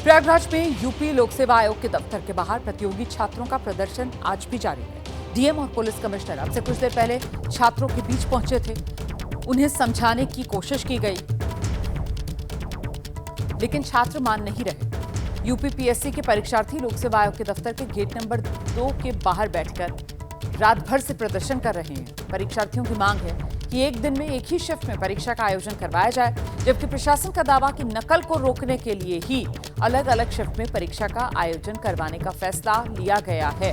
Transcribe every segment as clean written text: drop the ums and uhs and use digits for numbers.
प्रयागराज में यूपी लोक सेवा आयोग के दफ्तर के बाहर प्रतियोगी छात्रों का प्रदर्शन आज भी जारी है। डीएम और पुलिस कमिश्नर अब से कुछ देर पहले छात्रों के बीच पहुंचे थे। उन्हें समझाने की कोशिश की गई, लेकिन छात्र मान नहीं रहे। यूपी पीएससी के परीक्षार्थी लोक सेवा आयोग के दफ्तर के गेट नंबर 2 के बाहर बैठकर रात भर से प्रदर्शन कर रहे हैं। परीक्षार्थियों की मांग है कि एक दिन में एक ही शिफ्ट में परीक्षा का आयोजन करवाया जाए, जबकि प्रशासन का दावा कि नकल को रोकने के लिए ही अलग अलग शिफ्ट में परीक्षा का आयोजन करवाने का फैसला लिया गया है।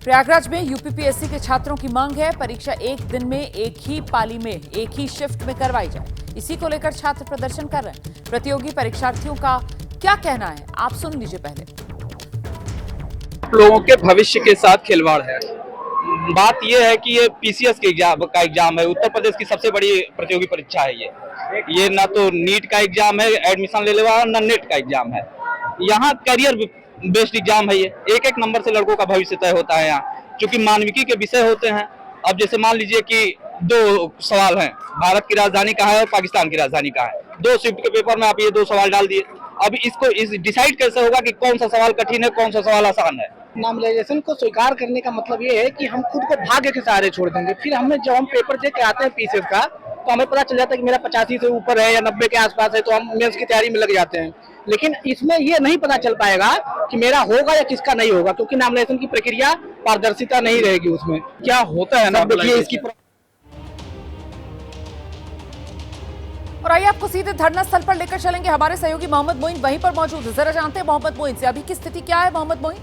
प्रयागराज में यूपीपीएससी के छात्रों की मांग है परीक्षा एक दिन में एक ही पाली में एक ही शिफ्ट में करवाई जाए। इसी को लेकर छात्र प्रदर्शन कर रहे हैं। प्रतियोगी परीक्षार्थियों का क्या कहना है, आप सुन लीजिए पहले। लोगों के भविष्य के साथ खिलवाड़ है। बात यह है कि ये पीसीएस के एग्जाम है, उत्तर प्रदेश की सबसे बड़ी प्रतियोगी परीक्षा है। ये ना तो नीट का एग्जाम है, एडमिशन ले लेवा, ना नेट का एग्जाम है। यहाँ करियर बेस्ड एग्जाम है। ये एक एक नंबर से लड़कों का भविष्य तय होता है। यहाँ चूंकि मानविकी के विषय होते हैं। अब जैसे मान लीजिए कि दो सवाल हैं, भारत की राजधानी कहाँ है और पाकिस्तान की राजधानी कहाँ है। दो शिफ्ट के पेपर में आप ये दो सवाल डाल दिए। अब इसको डिसाइड कैसे होगा कि कौन सा सवाल कठिन है, कौन सा सवाल आसान है। नॉर्मलाइजेशन को स्वीकार करने का मतलब ये है कि हम खुद को भाग्य के सहारे छोड़ देंगे। फिर हमें जब हम पेपर दे के आते हैं पीसीएस का, तो हमें पता चल जाता है कि मेरा 85 से ऊपर है या 90 के आसपास है, तो हम मेंस की तैयारी में लग जाते हैं। लेकिन इसमें ये नहीं पता चल पाएगा कि मेरा होगा या किसका नहीं होगा, क्योंकि नॉर्मलाइजेशन की प्रक्रिया पारदर्शिता नहीं रहेगी। उसमें क्या होता है ना, देखिए इसकी। और आइए आपको सीधे धरना स्थल पर लेकर चलेंगे। हमारे सहयोगी मोहम्मद मोइन वहीं पर मौजूद है। जरा जानते हैं मोहम्मद मोइन से अभी की स्थिति क्या है। मोहम्मद मोइन,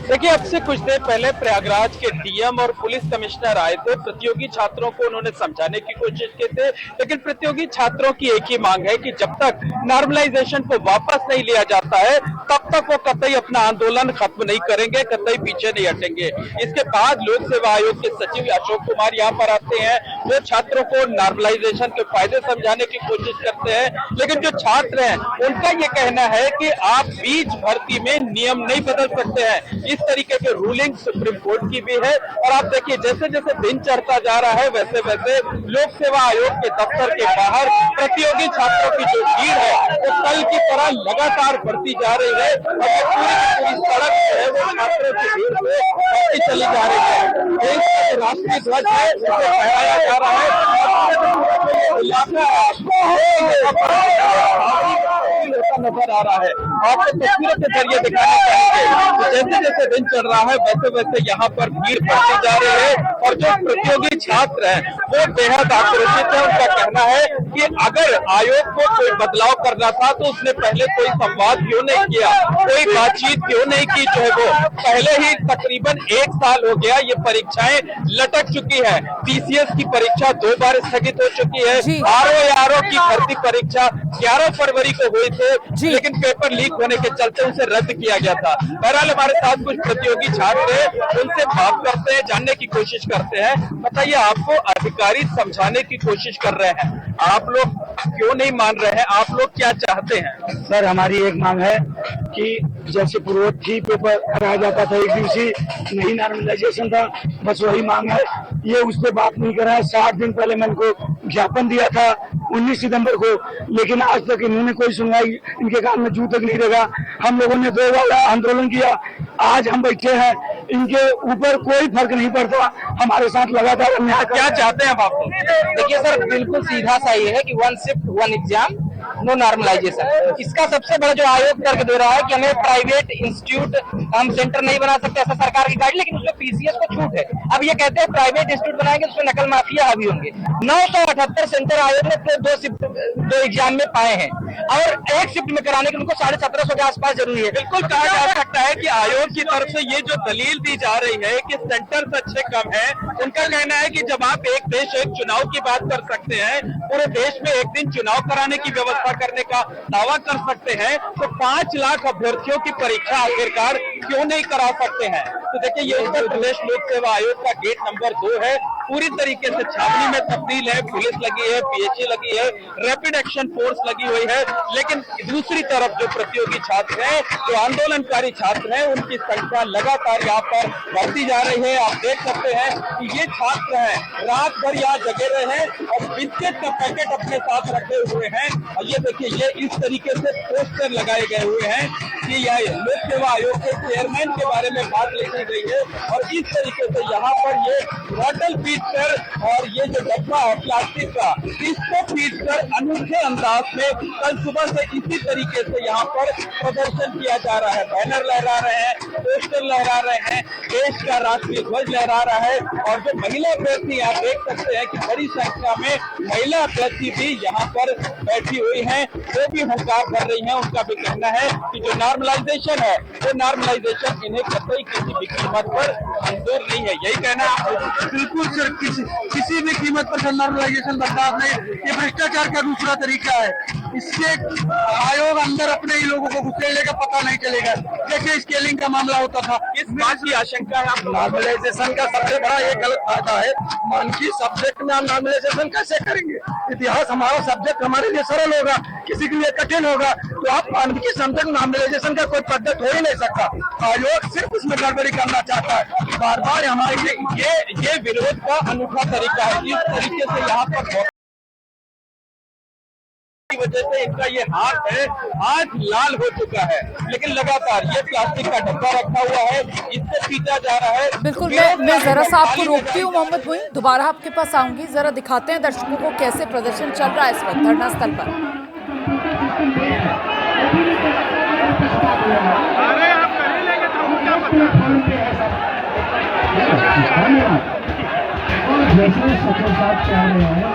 देखिए, अब से कुछ देर पहले प्रयागराज के डीएम और पुलिस कमिश्नर आए थे। प्रतियोगी छात्रों को उन्होंने समझाने की कोशिश की थे, लेकिन प्रतियोगी छात्रों की एक ही मांग है कि जब तक नॉर्मलाइजेशन को वापस नहीं लिया जाता है, तब तक वो कतई अपना आंदोलन खत्म नहीं करेंगे, कतई पीछे नहीं हटेंगे। इसके बाद लोक सेवा आयोग के सचिव अशोक कुमार यहाँ पर आते हैं। वो छात्रों को नॉर्मलाइजेशन के फायदे समझाने की कोशिश करते हैं, लेकिन जो छात्र हैं उनका ये कहना है कि आप बीच भर्ती में नियम नहीं बदल सकते हैं। इस तरीके के रूलिंग सुप्रीम कोर्ट की भी है। और आप देखिए, जैसे जैसे दिन चढ़ता जा रहा है, वैसे वैसे लोक सेवा आयोग के दफ्तर के बाहर प्रतियोगी छात्रों की जो भीड़ है वो कल की तरह लगातार बढ़ती जा रही है। और पूरी सड़क है वो छात्रों की भीड़ से बढ़ती चली जा रही है। देश का जो राष्ट्रीय ध्वज है उसे फहराया जा रहा है। नजर आ रहा है। आपको तस्वीरों के जरिए दिखाना चाहेंगे, जैसे जैसे दिन चल रहा है वैसे वैसे यहाँ पर भीड़ बढ़ती जा रही है। और जो प्रतियोगी छात्र हैं वो बेहद आक्रोशित है। उनका कहना है कि अगर आयोग को कोई बदलाव करना था तो उसने पहले कोई संवाद क्यों नहीं किया, कोई बातचीत क्यों नहीं की। जो है वो पहले ही तकरीबन 1 साल हो गया ये परीक्षाएं लटक चुकी है। पीसीएस की परीक्षा 2 बार स्थगित हो चुकी है। आरओ की भर्ती परीक्षा 11 फरवरी को हुई थी, लेकिन पेपर लीक होने के चलते उसे रद्द किया गया था। बहरहाल हमारे साथ कुछ प्रतियोगी छात्र हैं, उनसे बात करते हैं, जानने की कोशिश करते हैं। बताइए, आपको अधिकारी समझाने की कोशिश कर रहे हैं, आप लोग क्यों नहीं मान रहे हैं? आप लोग क्या चाहते हैं? सर, हमारी एक मांग है कि जैसे पूर्ववत ही पेपर कराया जाता था, एक दिवसीय नहीं नॉर्मलाइजेशन था, बस वही मांग है। ये उस पर बात नहीं कर रहा है। 60 दिन पहले मैंने को ज्ञापन दिया था 19 सितंबर को, लेकिन आज तक इन्होंने कोई सुनवाई, इनके कान में जू तक नहीं लगा। हम लोगों ने 2 बार आंदोलन किया, आज हम बैठे हैं, इनके ऊपर कोई फर्क नहीं पड़ता। हमारे साथ लगातार अन्याय। क्या चाहते हैं आप? देखिए सर, बिल्कुल सीधा सा ये है कि 1 शिफ्ट 1 एग्जाम, नो नॉर्मलाइजेशन। इसका सबसे बड़ा जो आयोग तर्क दे रहा है कि हमें प्राइवेट इंस्टीट्यूट हम सेंटर नहीं बना सकते, ऐसा सरकार की गाइड, लेकिन उसमें पीसीएस को छूट है। अब ये कहते हैं प्राइवेट इंस्टीट्यूट बनाएंगे उसमें नकल माफिया हावी होंगे। 978 सेंटर आयोग ने 2 एग्जाम में पाए हैं, और एक शिफ्ट में कराने के उनको 1750 के आसपास जरूरी है। बिल्कुल कहा जा सकता है कि आयोग की तरफ से ये जो दलील दी जा रही है कि सेंटर अच्छे कम है, उनका कहना है कि जब आप एक देश एक चुनाव की बात कर सकते हैं, पूरे देश में एक दिन चुनाव कराने की व्यवस्था करने का दावा कर सकते हैं, तो 5 लाख अभ्यर्थियों की परीक्षा आखिरकार क्यों नहीं करा सकते हैं? तो देखिए, ये उत्तर प्रदेश लोक सेवा आयोग का गेट नंबर 2 है। पूरी तरीके से छावनी में तब्दील है। पुलिस लगी है, पीएचए लगी है, रैपिड एक्शन फोर्स लगी हुई है। लेकिन दूसरी तरफ जो प्रतियोगी छात्र हैं, जो आंदोलनकारी छात्र हैं, उनकी संख्या लगातार यहाँ पर बढ़ती जा रही है। आप देख सकते हैं कि ये छात्र हैं, रात भर यहाँ जगे रहे हैं और बिस्किट का पैकेट अपने साथ रखे हुए हैं। और ये देखिए, ये इस तरीके से पोस्टर लगाए गए हुए हैं कि यह लोक सेवा आयोग के चेयरमैन के बारे में बात लिखी गई है। और इस तरीके से यहाँ पर ये बॉटल पीट कर और ये जो डब्बा है प्लास्टिक का, इसको पीट कर अनूठे अंदाज में कल सुबह से इसी तरीके से यहाँ पर प्रदर्शन किया जा रहा है। बैनर लहरा रहे हैं, पोस्टर लहरा रहे हैं, देश का राष्ट्रीय ध्वज लहरा रहा है। और जो महिला अभ्यर्थी आप देख सकते हैं कि बड़ी संख्या में महिला अभ्यर्थी भी यहाँ पर बैठी हुई हैं, वो भी हुंकार भर रही हैं। उनका भी कहना है कि जो नॉर्मलाइजेशन है, वो नॉर्मलाइजेशन इन्हें कतई किसी भी कीमत पर मंजूर नहीं है। यही कहना है। बिल्कुल सर, किसी भी कीमत पर नॉर्मलाइजेशन बर्दाश्त नहीं। ये भ्रष्टाचार का दूसरा तरीका है। इससे आयोग अंदर अपने ही लोगों को घुसेड़ने का पता नहीं चलेगा, जैसे स्केलिंग का मामला होता था। इस बात की आशंका है आपको? नॉर्मलाइजेशन का सबसे बड़ा ये गलत फायदा है। मानकी सब्जेक्ट में हम नॉर्मलाइजेशन कैसे करेंगे? इतिहास हमारा सब्जेक्ट हमारे लिए सरल होगा, किसी के लिए कठिन होगा। तो आप मानकी सब्जेक्ट नॉर्मलाइजेशन का कोई पद्धत हो ही नहीं सकता। आयोग सिर्फ उसमें गड़बड़ी करना चाहता है। बार बार हमारे ये विरोध का अनूठा तरीका है। इस तरीके से यहाँ पर की वजह से इनका ये हाथ है आज लाल हो चुका है। लेकिन लगातार ये प्लास्टिक का डब्बा रखा हुआ है, इससे पीटा जा रहा है। बिल्कुल, मैं जरा सा आपको रोकती हूँ मोहम्मद मोइन, दोबारा आपके पास आऊंगी। जरा दिखाते हैं दर्शकों को कैसे प्रदर्शन चल रहा है इस वक्त धरना स्थल पर। जैसे सचिव साहब कह रहे हैं,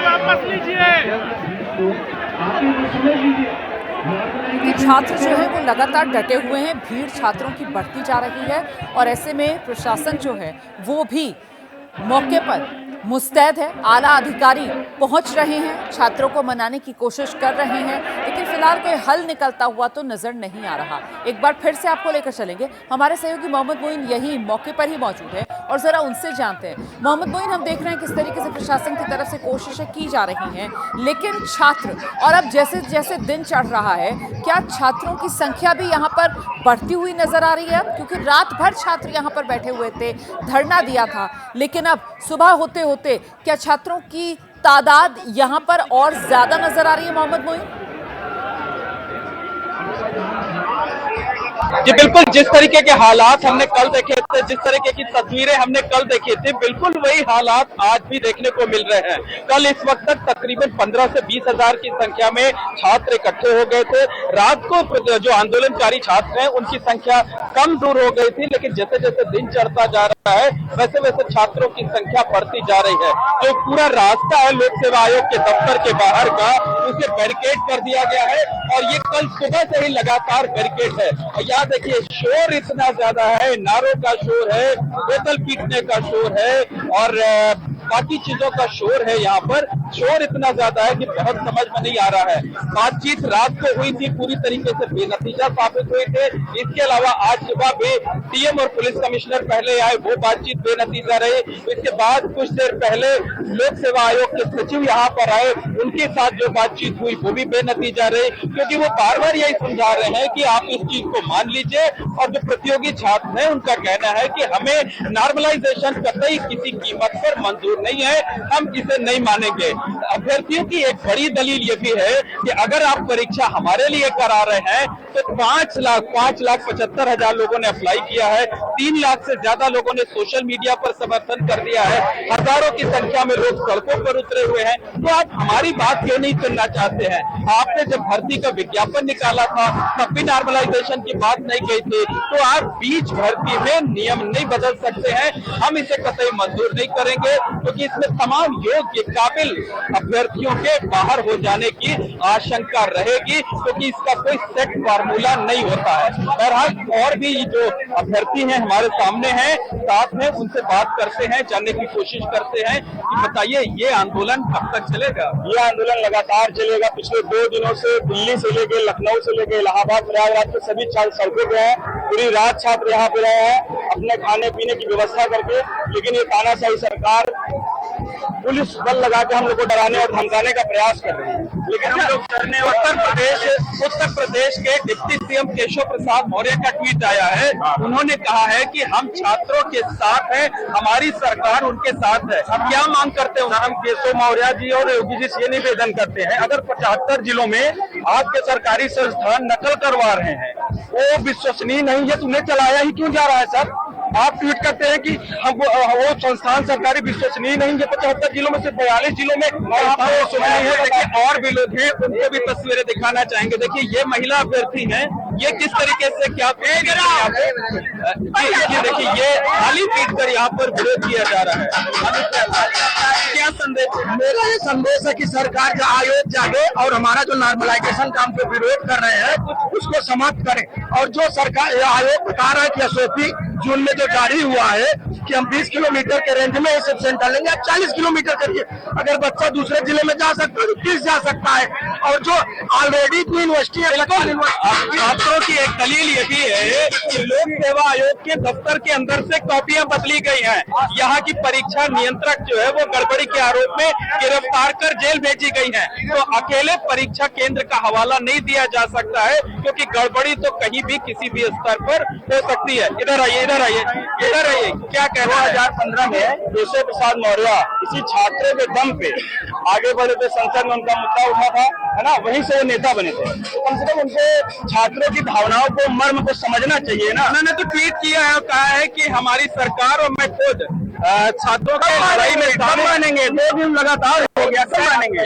वापस लीजिए। कि छात्र जो है वो लगातार डटे हुए हैं, भीड़ छात्रों की बढ़ती जा रही है और ऐसे में प्रशासन जो है वो भी मौके पर मुस्तैद है। आला अधिकारी पहुंच रहे हैं, छात्रों को मनाने की कोशिश कर रहे हैं, लेकिन फिलहाल कोई हल निकलता हुआ तो नजर नहीं आ रहा। एक बार फिर से आपको लेकर चलेंगे, हमारे सहयोगी मोहम्मद मोइन यही मौके पर ही मौजूद है और जरा उनसे जानते हैं। मोहम्मद मोइन, हम देख रहे हैं किस तरीके से प्रशासन की तरफ से कोशिशें की जा रही हैं, लेकिन छात्र और अब जैसे जैसे दिन चढ़ रहा है, क्या छात्रों की संख्या भी यहाँ पर बढ़ती हुई नजर आ रही है? क्योंकि रात भर छात्र यहाँ पर बैठे हुए थे, धरना दिया था, लेकिन अब सुबह होते होते क्या छात्रों की तादाद यहां पर और ज्यादा नजर आ रही है? मोहम्मद मोइन जी बिल्कुल, जिस तरीके के हालात हमने कल देखे थे, जिस तरीके की तस्वीरें हमने कल देखी थी, बिल्कुल वही हालात आज भी देखने को मिल रहे हैं। कल इस वक्त तक तकरीबन 15 से 20 हजार की संख्या में छात्र इकट्ठे हो गए थे। रात को जो आंदोलनकारी छात्र हैं उनकी संख्या कम दूर हो गई थी, लेकिन जैसे जैसे दिन चढ़ता जा रहा है वैसे वैसे छात्रों की संख्या बढ़ती जा रही है। जो पूरा रास्ता है लोक सेवा आयोग के दफ्तर के बाहर का, उसे बैरिकेड कर दिया गया है और ये कल सुबह से ही लगातार बैरिकेड है। यहाँ देखिए, शोर इतना ज्यादा है, नारों का शोर है, बोतल पीटने का शोर है और बाकी चीजों का शोर है। यहाँ पर शोर इतना ज्यादा है कि बहुत समझ में नहीं आ रहा है। बातचीत रात को हुई थी, पूरी तरीके से बेनतीजा साबित हुए थे। इसके अलावा आज सुबह भी डीएम और पुलिस कमिश्नर पहले आए, वो बातचीत बेनतीजा रही। इसके बाद कुछ देर पहले लोक सेवा आयोग के सचिव यहाँ पर आए, उनके साथ जो बातचीत हुई वो भी बेनतीजा रही, क्योंकि वो बार बार यही समझा रहे हैं कि आप इस चीज को मान लीजिए। और जो प्रतियोगी छात्र हैं उनका कहना है कि हमें नॉर्मलाइजेशन कतई किसी कीमत पर मंजूर नहीं है, हम इसे नहीं मानेंगे। अभ्यर्थियों की एक बड़ी दलील ये भी है कि अगर आप परीक्षा हमारे लिए करा रहे हैं तो 5,75,000 लोगों ने अप्लाई किया है, 3 लाख से ज्यादा लोगों ने सोशल मीडिया पर समर्थन कर दिया है, हजारों की संख्या में लोग सड़कों पर उतरे हुए हैं, तो आप हमारी बात क्यों नहीं सुनना चाहते हैं? आपने जब भर्ती का विज्ञापन निकाला था तब भी नॉर्मलाइजेशन की बात नहीं कही थी, तो आप बीच भर्ती में नियम नहीं बदल सकते हैं, हम इसे कतई मंजूर नहीं करेंगे। तो क्योंकि इसमें तमाम योग्य काबिल अभ्यर्थियों के बाहर हो जाने की आशंका रहेगी, क्योंकि इसका कोई सेट फार्मूला नहीं होता है। बहरहाल और भी जो अभ्यर्थी हैं हमारे सामने हैं, साथ में उनसे बात करते हैं, जानने की कोशिश करते हैं कि बताइए ये आंदोलन कब तक चलेगा। ये आंदोलन लगातार चलेगा। पिछले 2 दिनों से दिल्ली से लेके लखनऊ से लेके इलाहाबाद प्रयागराज के सभी सड़कों पे हैं। पूरी रात छात्र यहाँ पे रहे हैं अपने खाने पीने की व्यवस्था करके, लेकिन ये तानाशाही सरकार पुलिस बल लगा के हम लोग को डराने और धमकाने का प्रयास कर रही है। लेकिन हम लोग करने उत्तर प्रदेश के डिप्टी सीएम केशव प्रसाद मौर्य का ट्वीट आया है। उन्होंने कहा है कि हम छात्रों के साथ हैं, हमारी सरकार उनके साथ है। हम क्या मांग करते हैं? हम केशव मौर्य जी और योगी जी से ये निवेदन करते हैं, अगर 75 जिलों में आपके सरकारी संस्थान नकल करवा रहे हैं, वो विश्वसनीय नहीं है, तुम्हें चलाया ही क्यों जा रहा है सर? आप ट्वीट करते हैं कि हम वो संस्थान सरकारी विश्वसनीय नहीं है। 75 जिलों में से 42 जिलों में देखिए और भी लोग हैं, उनको भी तस्वीरें दिखाना चाहेंगे। देखिए ये महिला अभ्यर्थी हैं, ये किस तरीके से क्या देखिए ये खाली पीट कर यहाँ पर विरोध किया जा रहा है। क्या संदेश? मेरा ये संदेश है कि सरकार का आयोग जागे और हमारा जो नॉर्मलाइजेशन का हम पे विरोध कर रहे हैं उसको समाप्त करें। और जो सरकार आयोग बता रहा है कि एसओपी जून में जो जारी हुआ है कि हम 20 किलोमीटर के रेंज में सब सेंटर लेंगे, आप 40 किलोमीटर करिए। अगर बच्चा दूसरे जिले में जा सकता है तो 30 जा सकता है। और जो ऑलरेडी यूनिवर्सिटी छात्रों की एक दलील ये भी है कि लोक सेवा आयोग के दफ्तर के अंदर से कॉपियां बदली गई हैं। यहाँ की परीक्षा नियंत्रक जो है वो गड़बड़ी के आरोप में गिरफ्तार कर जेल भेजी गई है। तो अकेले परीक्षा केंद्र का हवाला नहीं दिया जा सकता है, क्योंकि गड़बड़ी तो कहीं भी किसी भी स्तर पर हो सकती है। इधर आइए, इधर आइए, इधर आइए। क्या कहना है? 2015 में केशव प्रसाद मौर्य इसी छात्रों के दम पे आगे बढ़े थे, संसद में उनका मुद्दा उठा था, है ना, वहीं से वो नेता बने थे। तो कम से कम उनको छात्रों की भावनाओं को, मर्म को समझना चाहिए ना। उन्होंने तो ट्वीट किया है और कहा है कि हमारी सरकार और मैं खुद छात्रों के लड़ाई में कब मानेंगे? 2 दिन लगातार हो गया, कब मानेंगे?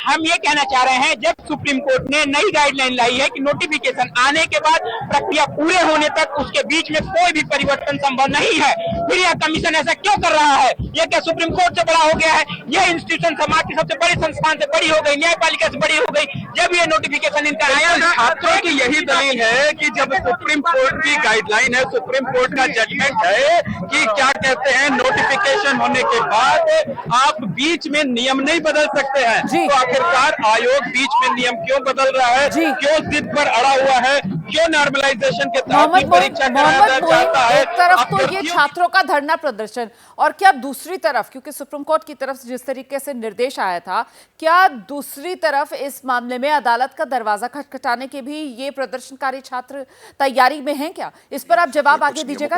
हम ये कहना चाह रहे हैं, जब सुप्रीम कोर्ट ने नई गाइडलाइन लाई है कि नोटिफिकेशन आने के बाद प्रक्रिया पूरे होने तक उसके बीच में कोई भी परिवर्तन संभव नहीं है, फिर यह कमीशन ऐसा क्यों कर रहा है? ये क्या सुप्रीम कोर्ट से बड़ा हो गया है? यह इंस्टीट्यूशन समाज की सबसे बड़ी संस्थान से बड़ी हो गई, न्यायपालिका से बड़ी हो गई। जब ये नोटिफिकेशन इनका आया था, छात्रों की यही दलील है कि जब सुप्रीम कोर्ट की गाइडलाइन है, सुप्रीम कोर्ट का जजमेंट है कि क्या कहते हैं, नोटिफिकेशन होने के बाद आप बीच में नियम नहीं बदल सकते हैं। तो आखिरकार आयोग बीच में नियम क्यों बदल रहा है? क्यों जिद पर अड़ा हुआ है? क्यों नॉर्मलाइजेशन के तहत परीक्षा कराया जाता है? एक तरफ तो ये छात्रों का धरना प्रदर्शन, और क्या दूसरी तरफ, क्योंकि सुप्रीम कोर्ट की तरफ से जिस तरीके से निर्देश आया था, क्या दूसरी तरफ इस मामले में अदालत का दरवाजा खटखटाने के भी ये प्रदर्शनकारी छात्र तैयारी में हैं क्या? इस पर आप जवाब आगे दीजिएगा।